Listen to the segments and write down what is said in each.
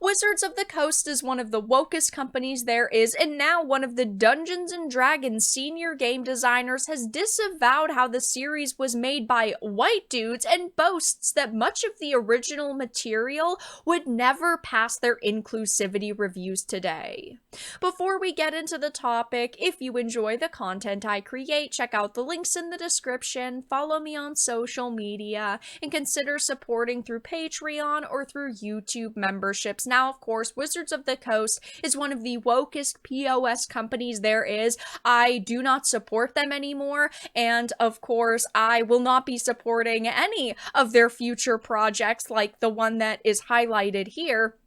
Wizards of the Coast is one of the wokest companies there is, and now one of the Dungeons & Dragons senior game designers has disavowed how the series was made by white dudes and boasts that much of the original material would never pass their inclusivity reviews today. Before we get into the topic, if you enjoy the content I create, check out the links in the description, follow me on social media, and consider supporting through Patreon or through YouTube memberships. Now, of course, Wizards of the Coast is one of the wokest POS companies there is. I do not support them anymore, and of course, I will not be supporting any of their future projects like the one that is highlighted here.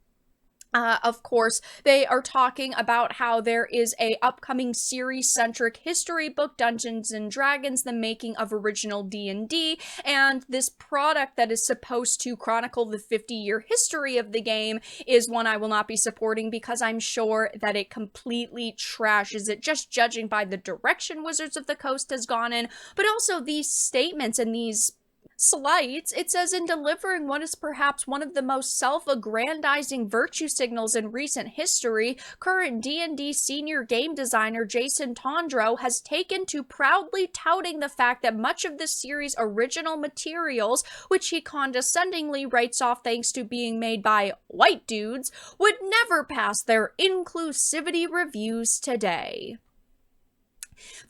Of course, they are talking about how there is a upcoming series-centric history book, Dungeons & Dragons, the making of original D&D, and this product that is supposed to chronicle the 50-year history of the game is one I will not be supporting because I'm sure that it completely trashes it, just judging by the direction Wizards of the Coast has gone in, but also these statements and these slights. It says, in delivering what is perhaps one of the most self-aggrandizing virtue signals in recent history, current D&D senior game designer Jason Tondreau has taken to proudly touting the fact that much of this series' original materials, which he condescendingly writes off thanks to being made by white dudes, would never pass their inclusivity reviews today.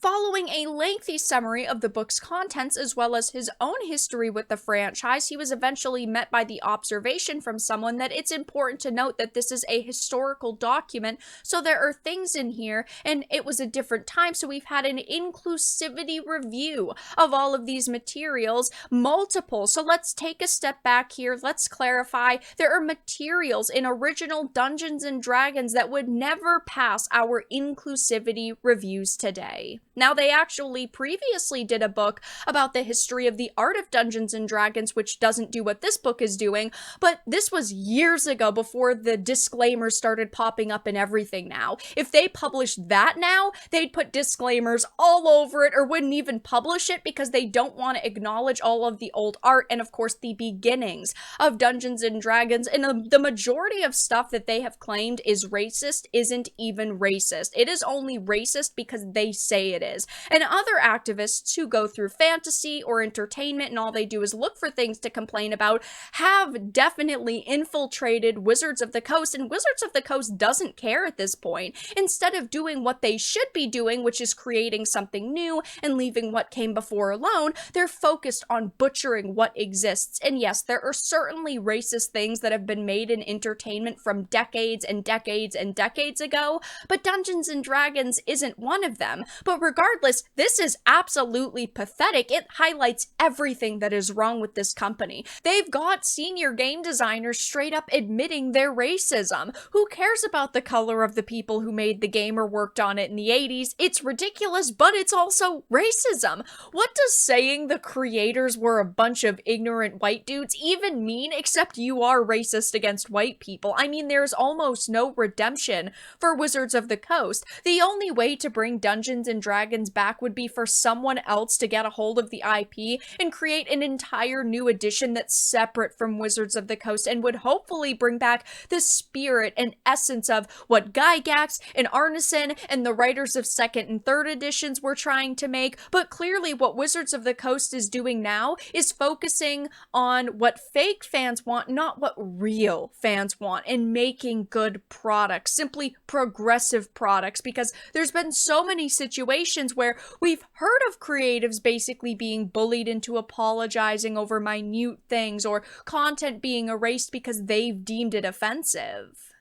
Following a lengthy summary of the book's contents as well as his own history with the franchise, he was eventually met by the observation from someone that it's important to note that this is a historical document, so there are things in here, and it was a different time, so we've had an inclusivity review of all of these materials, multiple. So let's take a step back here, let's clarify. There are materials in original Dungeons & Dragons that would never pass our inclusivity reviews today. Now, they actually previously did a book about the history of the art of Dungeons & Dragons, which doesn't do what this book is doing, but this was years ago before the disclaimers started popping up in everything now. If they published that now, they'd put disclaimers all over it or wouldn't even publish it because they don't want to acknowledge all of the old art and, of course, the beginnings of Dungeons & Dragons, and the majority of stuff that they have claimed is racist isn't even racist. It is only racist because they say it is. And other activists who go through fantasy or entertainment and all they do is look for things to complain about have definitely infiltrated Wizards of the Coast, and Wizards of the Coast doesn't care at this point. Instead of doing what they should be doing, which is creating something new and leaving what came before alone, they're focused on butchering what exists. And yes, there are certainly racist things that have been made in entertainment from decades and decades and decades ago, but Dungeons & Dragons isn't one of them. But regardless, this is absolutely pathetic. It highlights everything that is wrong with this company. They've got senior game designers straight up admitting their racism. Who cares about the color of the people who made the game or worked on it in the 80s? It's ridiculous, but it's also racism. What does saying the creators were a bunch of ignorant white dudes even mean, except you are racist against white people? I mean, there's almost no redemption for Wizards of the Coast. The only way to bring Dungeons & Dragons back would be for someone else to get a hold of the IP and create an entire new edition that's separate from Wizards of the Coast and would hopefully bring back the spirit and essence of what Gygax and Arneson and the writers of second and third editions were trying to make. But clearly what Wizards of the Coast is doing now is focusing on what fake fans want, not what real fans want, and making good products, simply progressive products, because there's been so many situations where we've heard of creatives basically being bullied into apologizing over minute things or content being erased because they've deemed it offensive.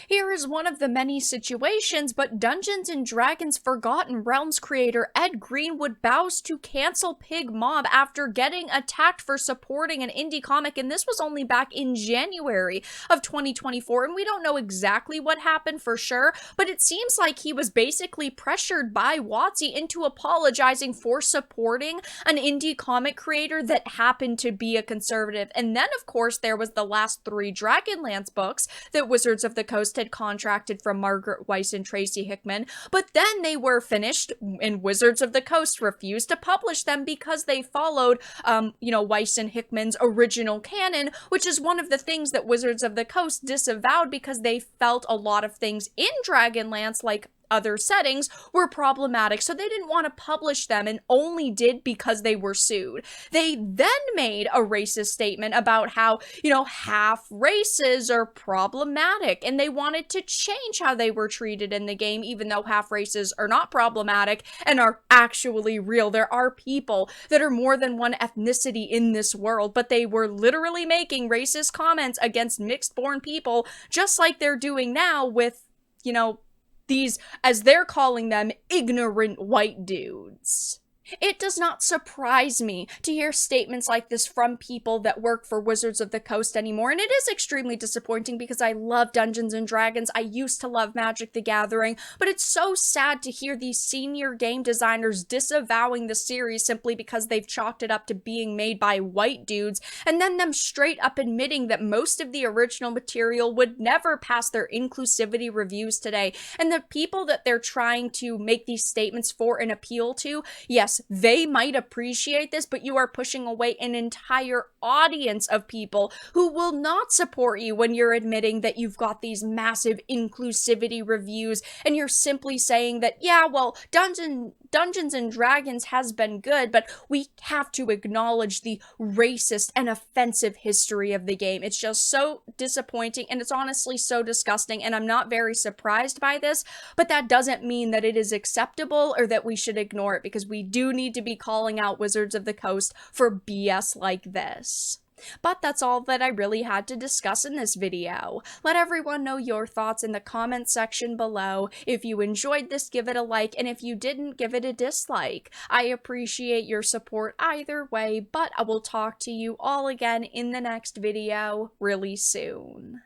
Here is one of the many situations, but Dungeons & Dragons Forgotten Realms creator Ed Greenwood bows to cancel Pig Mob after getting attacked for supporting an indie comic, and this was only back in January of 2024, and we don't know exactly what happened for sure, but it seems like he was basically pressured by WOTC into apologizing for supporting an indie comic creator that happened to be a conservative. And then, of course, there was the last 3 Dragonlance books that Wizards of the Coast Coast had contracted from Margaret Weiss and Tracy Hickman, but then they were finished and Wizards of the Coast refused to publish them because they followed, Weiss and Hickman's original canon, which is one of the things that Wizards of the Coast disavowed because they felt a lot of things in Dragonlance, like other settings, were problematic, so they didn't want to publish them and only did because they were sued. They then made a racist statement about how, half races are problematic and they wanted to change how they were treated in the game, even though half races are not problematic and are actually real. There are people that are more than one ethnicity in this world, but they were literally making racist comments against mixed-born people, just like they're doing now with, these, as they're calling them, ignorant white dudes. It does not surprise me to hear statements like this from people that work for Wizards of the Coast anymore, and it is extremely disappointing because I love Dungeons & Dragons, I used to love Magic the Gathering, but it's so sad to hear these senior game designers disavowing the series simply because they've chalked it up to being made by white dudes, and then them straight up admitting that most of the original material would never pass their inclusivity reviews today, and the people that they're trying to make these statements for and appeal to, yes, they might appreciate this, but you are pushing away an entire audience of people who will not support you when you're admitting that you've got these massive inclusivity reviews and you're simply saying that, yeah, well, Dungeons and Dragons has been good, but we have to acknowledge the racist and offensive history of the game. It's just so disappointing, and it's honestly so disgusting, and I'm not very surprised by this, but that doesn't mean that it is acceptable or that we should ignore it, because we do need to be calling out Wizards of the Coast for BS like this. But that's all that I really had to discuss in this video. Let everyone know your thoughts in the comment section below. If you enjoyed this, give it a like, and if you didn't, give it a dislike. I appreciate your support either way, but I will talk to you all again in the next video really soon.